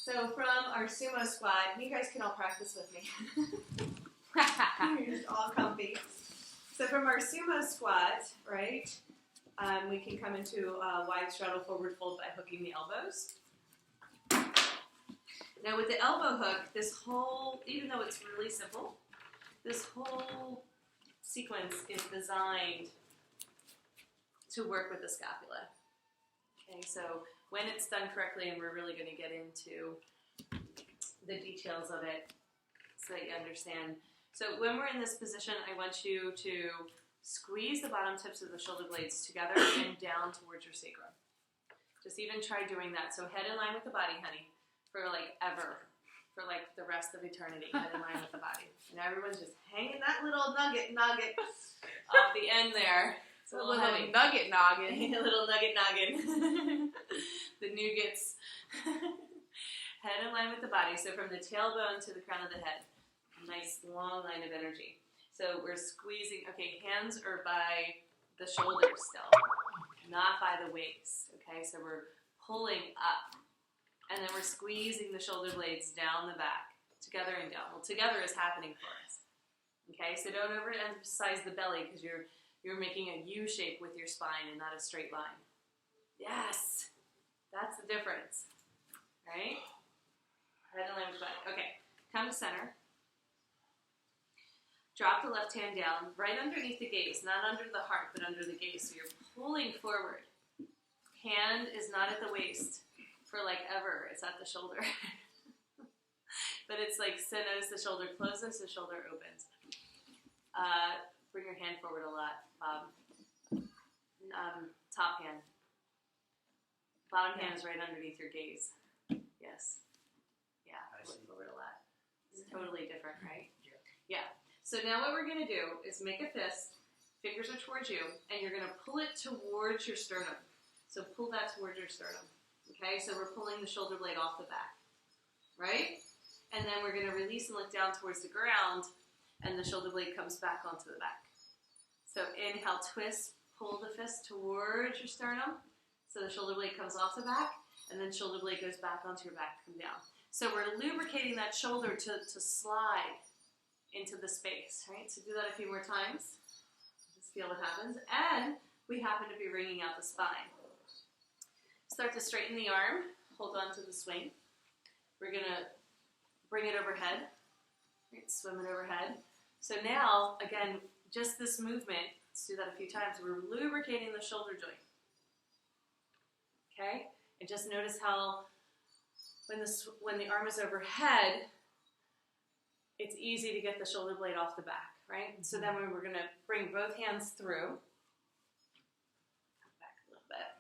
So from our sumo squat, you guys can all practice with me. You're just all comfy. So from our sumo squat, right, we can come into a wide straddle forward fold by hooking the elbows. Now with the elbow hook, this whole, even though it's really simple, this whole sequence is designed to work with the scapula. Okay, so when it's done correctly, and we're really going to get into the details of it so that you understand. So when we're in this position, I want you to squeeze the bottom tips of the shoulder blades together and down towards your sacrum. Just even try doing that. So head in line with the body, honey, for like ever, for like the rest of eternity, head in line with the body. And everyone's just hanging that little nugget off the end there. It's a little heavy. Nugget noggin. A little nugget noggin. The nougats. Head in line with the body. So from the tailbone to the crown of the head. Nice long line of energy. So we're squeezing. Okay, hands are by the shoulders still, not by the waist. Okay, so we're pulling up. And then we're squeezing the shoulder blades down the back. Together and down. Well, together is happening for us. Okay, so don't overemphasize the belly because you're making a U shape with your spine and not a straight line. Yes, that's the difference, right? Head in line with the body. Okay, come to center. Drop the left hand down, right underneath the gaze, not under the heart, but under the gaze. So you're pulling forward. Hand is not at the waist for like ever. It's at the shoulder. But it's like, so notice the shoulder closes, the shoulder opens. Bring your hand forward a lot. Top hand. Bottom hand is right underneath your gaze. Yes. Yeah, look forward a lot. It's totally different, right? Yeah. So now what we're going to do is make a fist. Fingers are towards you, and you're going to pull it towards your sternum. So pull that towards your sternum. Okay, so we're pulling the shoulder blade off the back. Right? And then we're going to release and look down towards the ground, and the shoulder blade comes back onto the back. So inhale, twist, pull the fist towards your sternum. So the shoulder blade comes off the back, and then shoulder blade goes back onto your back, come down. So we're lubricating that shoulder to slide into the space, right? So do that a few more times. Just feel what happens. And we happen to be wringing out the spine. Start to straighten the arm. Hold on to the swing. We're going to bring it overhead. Right? Swim it overhead. So now, again, just this movement, let's do that a few times. We're lubricating the shoulder joint. Okay? And just notice how when the arm is overhead, it's easy to get the shoulder blade off the back, right? So then we're going to bring both hands through. Back a little bit.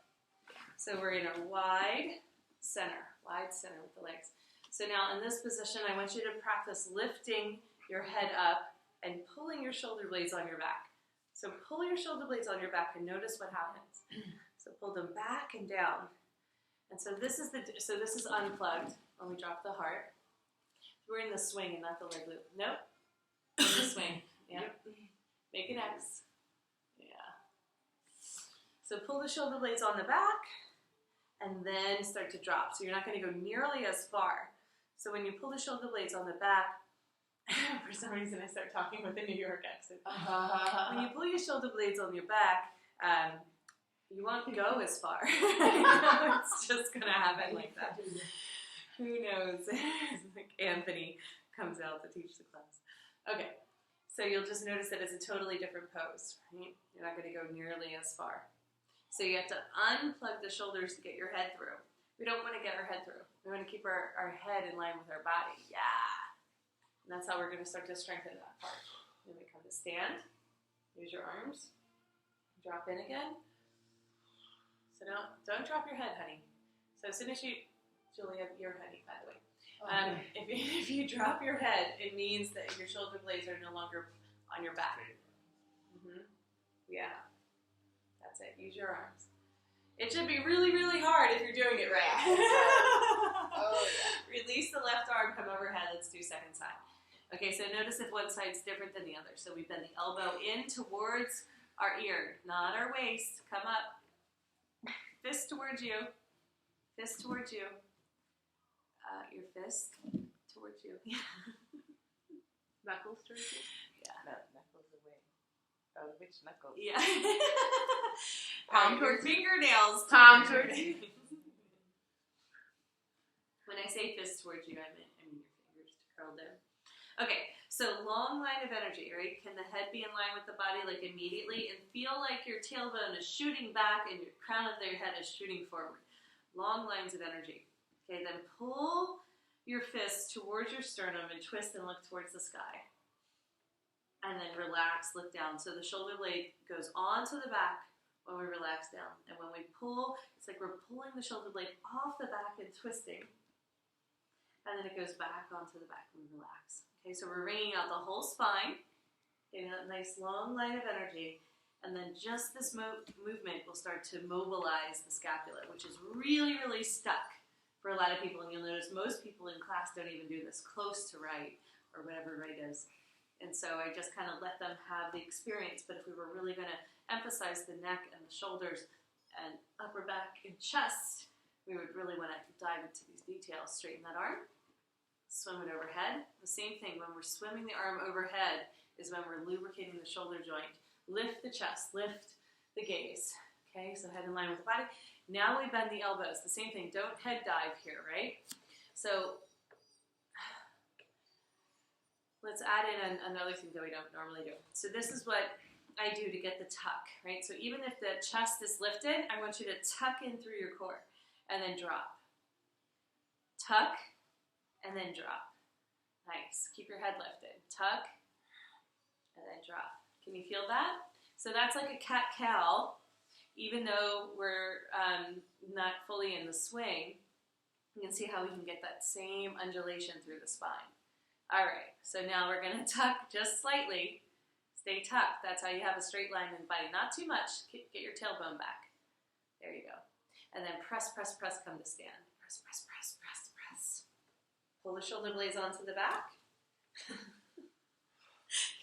So we're in a wide center with the legs. So now in this position, I want you to practice lifting your head up and pulling your shoulder blades on your back. So pull your shoulder blades on your back and notice what happens. So pull them back and down. And so this is unplugged when we drop the heart. We're in the swing and not the leg loop. Nope. In the swing. Yeah. Make an X. Yeah. So pull the shoulder blades on the back and then start to drop. So you're not going to go nearly as far. So when you pull the shoulder blades on the back, for some reason I start talking with a New York accent. When you pull your shoulder blades on your back, you won't go as far. It's just going to happen like that. Who knows? Like Anthony comes out to teach the class. Okay, so you'll just notice that it's a totally different pose, right? You're not going to go nearly as far. So you have to unplug the shoulders to get your head through. We don't want to get our head through. We want to keep our head in line with our body. Yeah! And that's how we're going to start to strengthen that part. Then we come to stand. Use your arms. Drop in again. So don't drop your head, honey. So as soon as Julia, you're honey, by the way. Okay. If you drop your head, it means that your shoulder blades are no longer on your back. Yeah. That's it. Use your arms. It should be really, really hard if you're doing it right. Oh, yeah. Release the left arm, come overhead. Let's do second side. Okay, so notice if one side's different than the other. So we bend the elbow in towards our ear, not our waist. Come up. Fist towards you. Fist towards you. your fist towards you. Knuckles towards you? Yeah. No, knuckles away. Oh, which knuckles? Yeah. Palm your towards you? fingernails. Palm towards you? When I say fist towards you, I mean your fingers curled in. Okay, so long line of energy, right? Can the head be in line with the body like immediately and feel like your tailbone is shooting back and your crown of your head is shooting forward? Long lines of energy. Okay, then pull your fist towards your sternum and twist and look towards the sky. And then relax, look down. So the shoulder blade goes onto the back when we relax down. And when we pull, it's like we're pulling the shoulder blade off the back and twisting. And then it goes back onto the back when we relax. Okay, so we're wringing out the whole spine, getting that nice long line of energy. And then just this movement will start to mobilize the scapula, which is really, really stuck for a lot of people. And you'll notice most people in class don't even do this close to right, or whatever right is. And so I just kind of let them have the experience. But if we were really going to emphasize the neck and the shoulders and upper back and chest, we would really want to dive into these details. Straighten that arm, swim it overhead. The same thing, when we're swimming the arm overhead is when we're lubricating the shoulder joint. Lift the chest, lift the gaze. Okay, so head in line with the body. Now we bend the elbows. The same thing, don't head dive here, right? So let's add in another thing that we don't normally do. So this is what I do to get the tuck, right? So even if the chest is lifted, I want you to tuck in through your core and then drop. Tuck and then drop. Nice. Keep your head lifted. Tuck and then drop. Can you feel that? So that's like a cat-cow. Even though we're not fully in the swing, you can see how we can get that same undulation through the spine. All right, so now we're going to tuck just slightly. Stay tucked. That's how you have a straight line in the body. Not too much. Get your tailbone back. There you go. And then press, press, press, come to stand. Press, press, press, press, press. Pull the shoulder blades onto the back.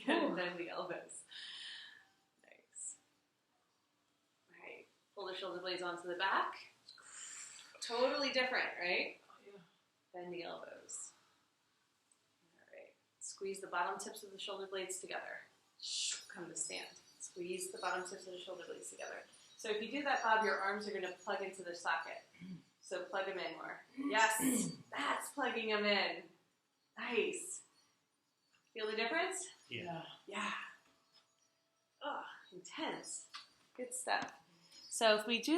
And bend the elbows. Nice. All right, pull the shoulder blades onto the back. Totally different, right? Yeah. Bend the elbows. All right, squeeze the bottom tips of the shoulder blades together. Come to stand. Squeeze the bottom tips of the shoulder blades together. So if you do that, Bob, your arms are going to plug into the socket. So plug them in more. Yes, that's plugging them in. Nice. Feel the difference? Yeah. Yeah. Oh, intense. Good stuff. So if we do